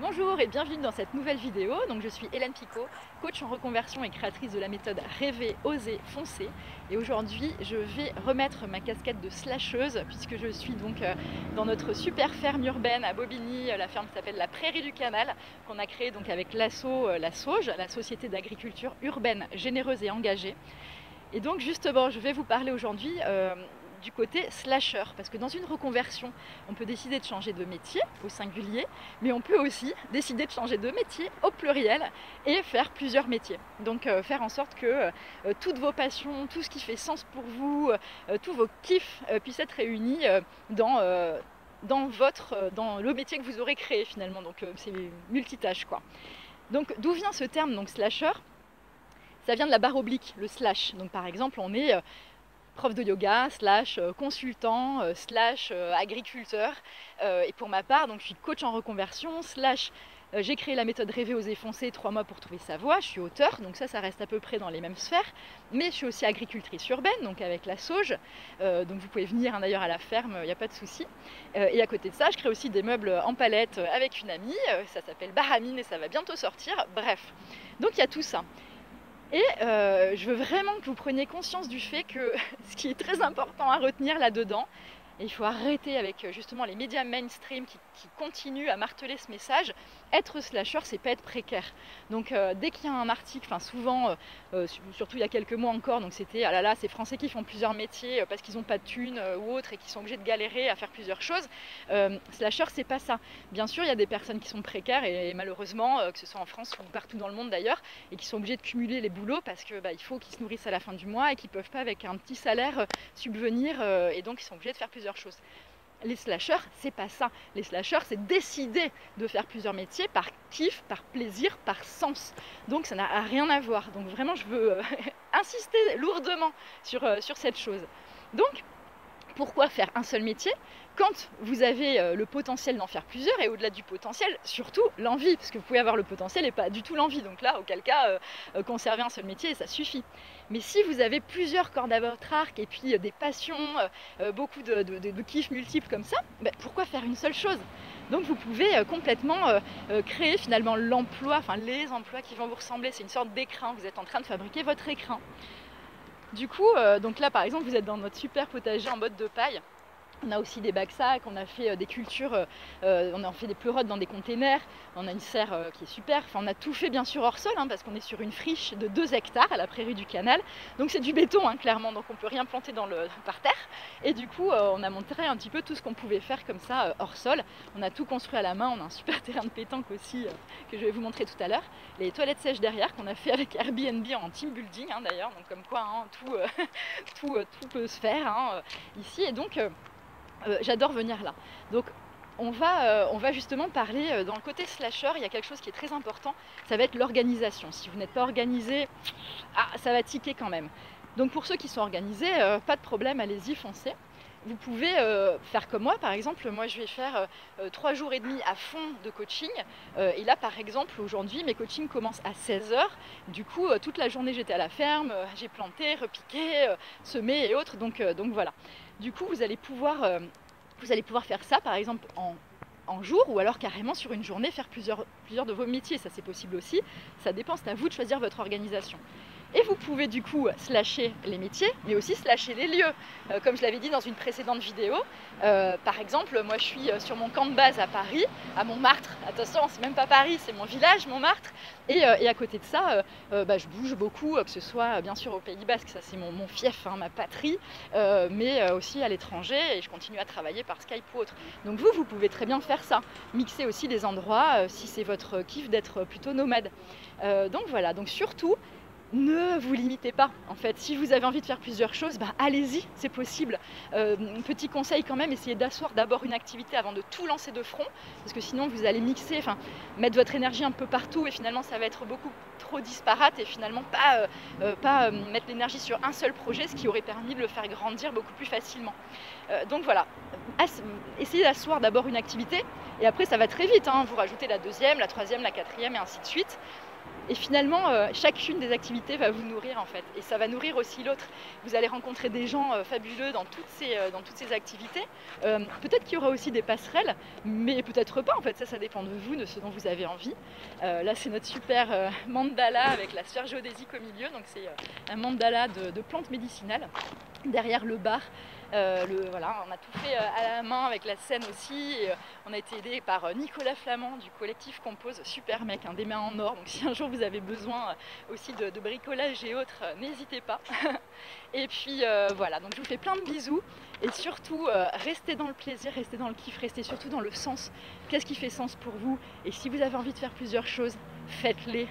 Bonjour et bienvenue dans cette nouvelle vidéo. Donc je suis Hélène Picot, coach en reconversion et créatrice de la méthode Rêver, Oser, Foncer. Et aujourd'hui, je vais remettre ma casquette de slasheuse puisque je suis donc dans notre super ferme urbaine à Bobigny, la ferme qui s'appelle la Prairie du Canal, qu'on a créée donc avec l'asso la SAUGE, la Société d'agriculture urbaine généreuse et engagée. Et donc justement, je vais vous parler aujourd'hui du côté slasher, parce que dans une reconversion, on peut décider de changer de métier au singulier, mais on peut aussi décider de changer de métier au pluriel et faire plusieurs métiers. Donc faire en sorte que toutes vos passions, tout ce qui fait sens pour vous, tous vos kiffs puissent être réunis dans le métier que vous aurez créé finalement. Donc c'est multitâche quoi. Donc d'où vient ce terme donc slasher? Ça vient de la barre oblique, le slash. Donc par exemple, on est prof de yoga, slash consultant, slash agriculteur. Et pour ma part, donc, je suis coach en reconversion, slash j'ai créé la méthode Rêver, Oser, Foncer, 3 mois pour trouver sa voie. Je suis auteur, donc ça reste à peu près dans les mêmes sphères. Mais je suis aussi agricultrice urbaine, donc avec la SAUGE. Donc vous pouvez venir d'ailleurs à la ferme, il n'y a pas de souci. Et à côté de ça, je crée aussi des meubles en palette avec une amie. Ça s'appelle Baramine et ça va bientôt sortir. Bref, donc il y a tout ça. Et je veux vraiment que vous preniez conscience du fait que ce qui est très important à retenir là-dedans, et il faut arrêter avec justement les médias mainstream qui continuent à marteler ce message, être slasher, c'est pas être précaire. Donc dès qu'il y a un article, enfin souvent, surtout il y a quelques mois encore, donc c'était ah là là, ces Français qui font plusieurs métiers parce qu'ils n'ont pas de thunes ou autre et qui sont obligés de galérer à faire plusieurs choses. Slasher, c'est pas ça. Bien sûr, il y a des personnes qui sont précaires et malheureusement, que ce soit en France ou partout dans le monde d'ailleurs, et qui sont obligés de cumuler les boulots parce que il faut qu'ils se nourrissent à la fin du mois et qu'ils peuvent pas avec un petit salaire subvenir et donc ils sont obligés de faire plusieurs choses. Les slashers, c'est pas ça. Les slashers, c'est décider de faire plusieurs métiers par kiff, par plaisir, par sens. Donc ça n'a rien à voir. Donc vraiment, je veux insister lourdement sur cette chose. Donc, pourquoi faire un seul métier quand vous avez le potentiel d'en faire plusieurs et au-delà du potentiel, surtout l'envie, parce que vous pouvez avoir le potentiel et pas du tout l'envie. Donc là, auquel cas, conservez un seul métier et ça suffit. Mais si vous avez plusieurs cordes à votre arc et puis des passions, beaucoup de kiffs multiples comme ça, pourquoi faire une seule chose? Donc vous pouvez complètement créer finalement l'emploi, enfin les emplois qui vont vous ressembler. C'est une sorte d'écrin, vous êtes en train de fabriquer votre écrin. Du coup, donc là par exemple, vous êtes dans notre super potager en botte de paille. On a aussi des bacs-sacs, on a fait des cultures, on a fait des pleurotes dans des containers, on a une serre qui est super, enfin on a tout fait bien sûr hors sol, parce qu'on est sur une friche de 2 hectares à la Prairie du Canal, donc c'est du béton clairement, donc on peut rien planter par terre, et du coup on a montré un petit peu tout ce qu'on pouvait faire comme ça hors sol. On a tout construit à la main, on a un super terrain de pétanque aussi que je vais vous montrer tout à l'heure, les toilettes sèches derrière qu'on a fait avec Airbnb en team building d'ailleurs, donc comme quoi tout peut se faire ici, et donc j'adore venir là. Donc on va justement parler dans le côté slasher, il y a quelque chose qui est très important, ça va être l'organisation. Si vous n'êtes pas organisé, ça va tiquer quand même. Donc pour ceux qui sont organisés, pas de problème, allez-y, foncez. Vous pouvez faire comme moi, par exemple, moi je vais faire 3 jours et demi à fond de coaching. Et là par exemple, aujourd'hui, mes coachings commencent à 16 h. Du coup, toute la journée j'étais à la ferme, j'ai planté, repiqué, semé et autres, donc voilà. Du coup, vous allez pouvoir faire ça, par exemple, en jour, ou alors carrément sur une journée, faire plusieurs de vos métiers. Ça, c'est possible aussi. Ça dépend, c'est à vous de choisir votre organisation. Et vous pouvez du coup slasher les métiers, mais aussi slasher les lieux. Comme je l'avais dit dans une précédente vidéo, par exemple, moi je suis sur mon camp de base à Paris, à Montmartre. Attention, c'est même pas Paris, c'est mon village, Montmartre. Et à côté de ça, je bouge beaucoup, que ce soit bien sûr au Pays Basque, ça c'est mon fief, ma patrie, mais aussi à l'étranger, et je continue à travailler par Skype ou autre. Donc vous pouvez très bien faire ça. Mixer aussi des endroits, si c'est votre kiff d'être plutôt nomade. Donc voilà, donc surtout, ne vous limitez pas. En fait, si vous avez envie de faire plusieurs choses, allez-y, c'est possible. Petit conseil quand même, essayez d'asseoir d'abord une activité avant de tout lancer de front, parce que sinon vous allez mixer, mettre votre énergie un peu partout et finalement ça va être beaucoup trop disparate et finalement pas mettre l'énergie sur un seul projet, ce qui aurait permis de le faire grandir beaucoup plus facilement. Donc voilà, essayez d'asseoir d'abord une activité et après ça va très vite, vous rajoutez la deuxième, la troisième, la quatrième et ainsi de suite. Et finalement, chacune des activités va vous nourrir en fait, et ça va nourrir aussi l'autre. Vous allez rencontrer des gens fabuleux dans toutes ces activités. Peut-être qu'il y aura aussi des passerelles, mais peut-être pas en fait, ça dépend de vous, de ce dont vous avez envie. Là c'est notre super mandala avec la sphère géodésique au milieu, donc c'est un mandala de plantes médicinales. Derrière le bar, voilà, on a tout fait à la main avec la scène aussi, et on a été aidé par Nicolas Flamand du collectif Compose, super mec, hein, des mains en or, donc si un jour vous avez besoin aussi de bricolage et autres, n'hésitez pas. Et puis voilà, donc je vous fais plein de bisous, et surtout restez dans le plaisir, restez dans le kiff, restez surtout dans le sens. Qu'est-ce qui fait sens pour vous? Et si vous avez envie de faire plusieurs choses, faites-les.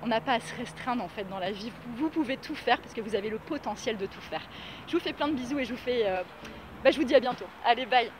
On n'a pas à se restreindre en fait dans la vie, vous pouvez tout faire parce que vous avez le potentiel de tout faire. Je vous fais plein de bisous et je vous dis à bientôt. Allez, bye!